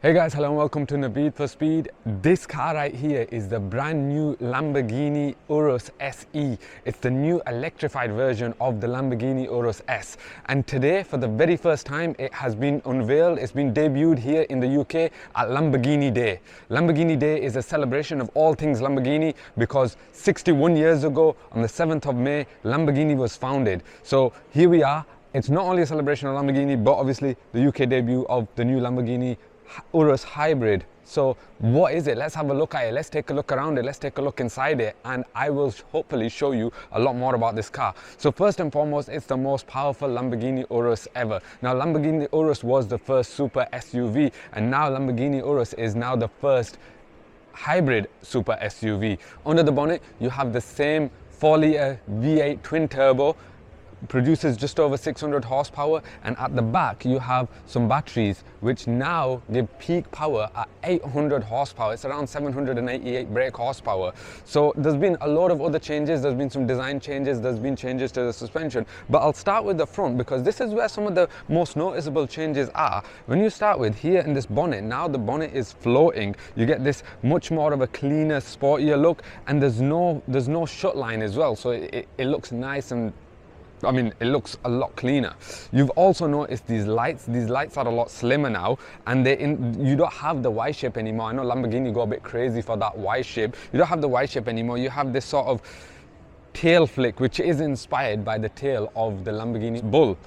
Hey guys, hello and welcome to Naveed for Speed. This car right here is the brand new Lamborghini Urus SE. It's the new electrified version of the Lamborghini Urus S. And today, for the very first time, it has been unveiled. It's been debuted here in the UK at Lamborghini Day. Lamborghini Day is a celebration of all things Lamborghini because 61 years ago, on the 7th of May, Lamborghini was founded. So here we are. It's not only a celebration of Lamborghini, but obviously the UK debut of the new Lamborghini Urus Hybrid. So what is it? Let's have a look at it. Let's take a look around it. Let's take a look inside it, and I will hopefully show you a lot more about this car. So first and foremost, it's the most powerful Lamborghini Urus ever. Now Lamborghini Urus was the first super SUV, and now Lamborghini Urus is now the first hybrid super SUV. Under the bonnet you have the same 4-litre V8 twin turbo, produces just over 600 horsepower, and at the back you have some batteries which now give peak power at 800 horsepower. It's around 788 brake horsepower. So there's been a lot of other changes. There's been some design changes, there's been changes to the suspension, but I'll start with the front because this is where some of the most noticeable changes are. When you start with here in this bonnet, now the bonnet is floating. You get this much more of a cleaner, sportier look, and there's no shut line as well, so it looks nice, and it looks a lot cleaner. You've also noticed these lights. These lights are a lot slimmer now, and you don't have the Y shape anymore. I know Lamborghini go a bit crazy for that Y shape. You don't have the Y shape anymore. You have this sort of tail flick, which is inspired by the tail of the Lamborghini Bull.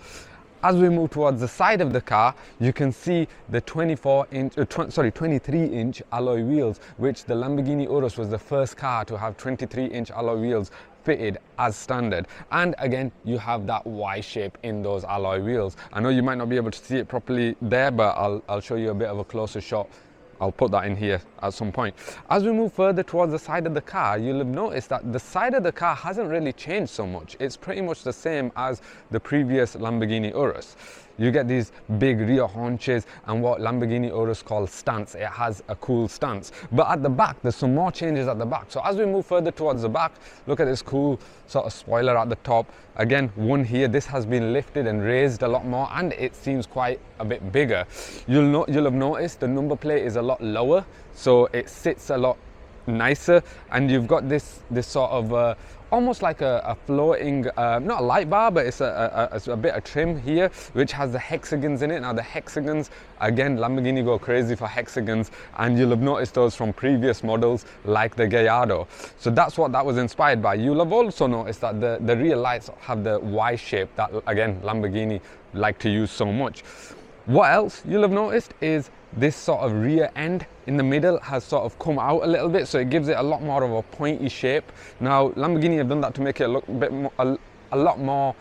As we move towards the side of the car, you can see the 23-inch alloy wheels, which the Lamborghini Urus was the first car to have 23-inch alloy wheels fitted as standard. And again, you have that Y shape in those alloy wheels. I know you might not be able to see it properly there, but I'll show you a bit of a closer shot. I'll put that in here at some point. As we move further towards the side of the car, you'll have noticed that the side of the car hasn't really changed so much. It's pretty much the same as the previous Lamborghini Urus. You get these big rear haunches and what Lamborghini Urus calls stance. It has a cool stance. But at the back, there's some more changes at the back. So as we move further towards the back, look at this cool sort of spoiler at the top. Again, one here, this has been lifted and raised a lot more, and it seems quite a bit bigger. You'll have noticed the number plate is a lot lower, so it sits a lot nicer, and you've got this sort of almost like a floating, not a light bar, but it's a bit of trim here, which has the hexagons in it. Now the hexagons, again, Lamborghini go crazy for hexagons, and you'll have noticed those from previous models like the Gallardo. So that's what that was inspired by. You'll have also noticed that the rear lights have the Y shape that, again, Lamborghini like to use so much. What else you'll have noticed is this sort of rear end in the middle has sort of come out a little bit, so it gives it a lot more of a pointy shape. Now Lamborghini have done that to make it look a lot more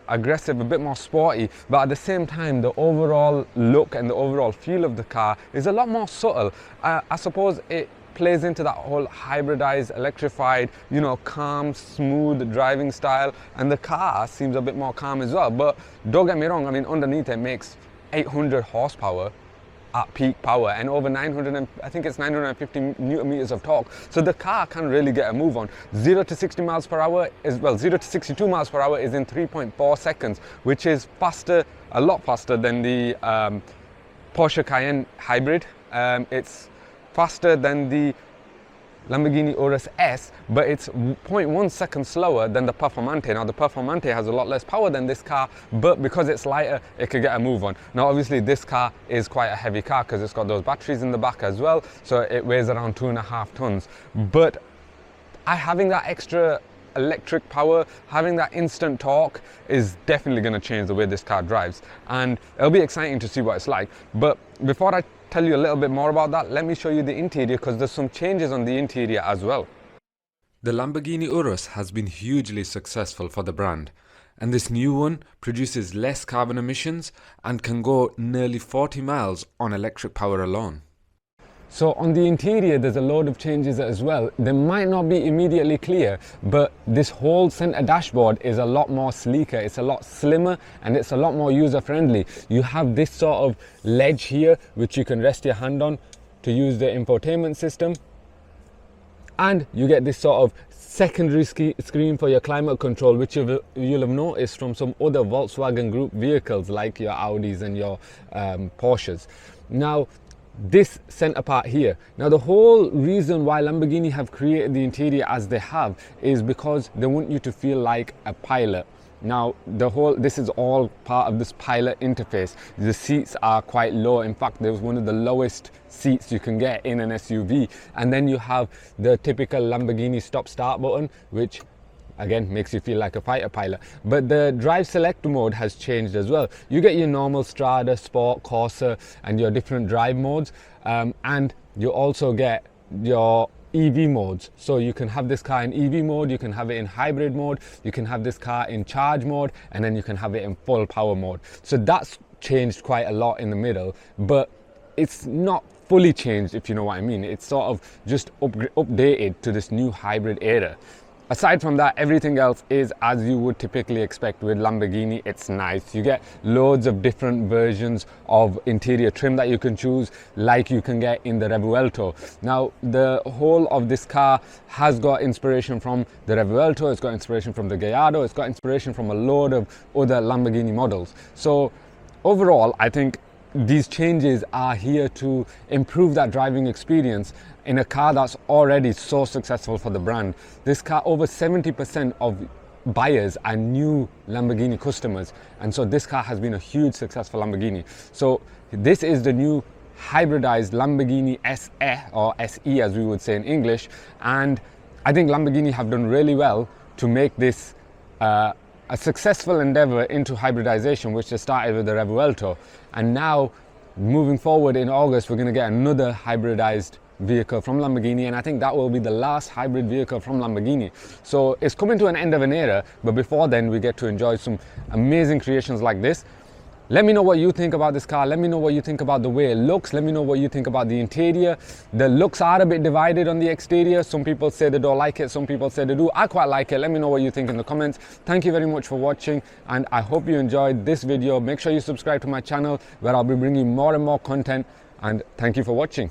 aggressive, a bit more sporty, but at the same time the overall look and the overall feel of the car is a lot more subtle. I suppose it plays into that whole hybridized, electrified, calm, smooth driving style, and the car seems a bit more calm as well. But don't get me wrong, underneath it makes 800 horsepower at peak power and over 950 newton meters of torque. So the car can really get a move on. 0 to 60 miles per hour is, 0 to 62 miles per hour is in 3.4 seconds, which is faster, a lot faster than the Porsche Cayenne hybrid. It's faster than the Lamborghini Urus S, but it's 0.1 seconds slower than the Performante. Now the Performante has a lot less power than this car, but because it's lighter, it could get a move on. Now obviously this car is quite a heavy car because it's got those batteries in the back as well, so it weighs around 2.5 tons. But having that extra electric power, having that instant torque is definitely going to change the way this car drives, and it'll be exciting to see what it's like. But before I tell you a little bit more about that, let me show you the interior, because there's some changes on the interior as well. The Lamborghini Urus has been hugely successful for the brand, and this new one produces less carbon emissions and can go nearly 40 miles on electric power alone. So on the interior, there's a load of changes as well. They might not be immediately clear, but this whole center dashboard is a lot more sleeker. It's a lot slimmer, and it's a lot more user-friendly. You have this sort of ledge here, which you can rest your hand on to use the infotainment system. And you get this sort of secondary screen for your climate control, which you'll have noticed from some other Volkswagen Group vehicles like your Audis and your Porsches. Now, this center part here. Now the whole reason why Lamborghini have created the interior as they have is because they want you to feel like a pilot. Now this is all part of this pilot interface. The seats are quite low. In fact, there's one of the lowest seats you can get in an SUV. And then you have the typical Lamborghini stop start button, which again makes you feel like a fighter pilot. But the drive select mode has changed as well. You get your normal Strada, Sport, Corsa and your different drive modes, and you also get your EV modes. So you can have this car in EV mode, you can have it in hybrid mode, you can have this car in charge mode, and then you can have it in full power mode. So that's changed quite a lot in the middle, but it's not fully changed, if you know what I mean. It's sort of just updated to this new hybrid era. Aside from that, everything else is as you would typically expect with Lamborghini. It's nice. You get loads of different versions of interior trim that you can choose, like you can get in the Revuelto. Now, the whole of this car has got inspiration from the Revuelto, it's got inspiration from the Gallardo, it's got inspiration from a load of other Lamborghini models. So overall, I think these changes are here to improve that driving experience in a car that's already so successful for the brand. This car, over 70% of buyers are new Lamborghini customers, and so this car has been a huge success for Lamborghini. So this is the new hybridized Lamborghini SE, or SE as we would say in English, and I think Lamborghini have done really well to make this a successful endeavor into hybridization, which they started with the Revuelto. And now, moving forward in August, we're going to get another hybridized vehicle from Lamborghini, and I think that will be the last hybrid vehicle from Lamborghini. So it's coming to an end of an era, but before then we get to enjoy some amazing creations like this. Let me know what you think about this car. Let me know what you think about the way it looks. Let me know what you think about the interior. The looks are a bit divided on the exterior. Some people say they don't like it, some people say they do. I quite like it. Let me know what you think in the comments. Thank you very much for watching, and I hope you enjoyed this video. Make sure you subscribe to my channel, where I'll be bringing more and more content, and thank you for watching.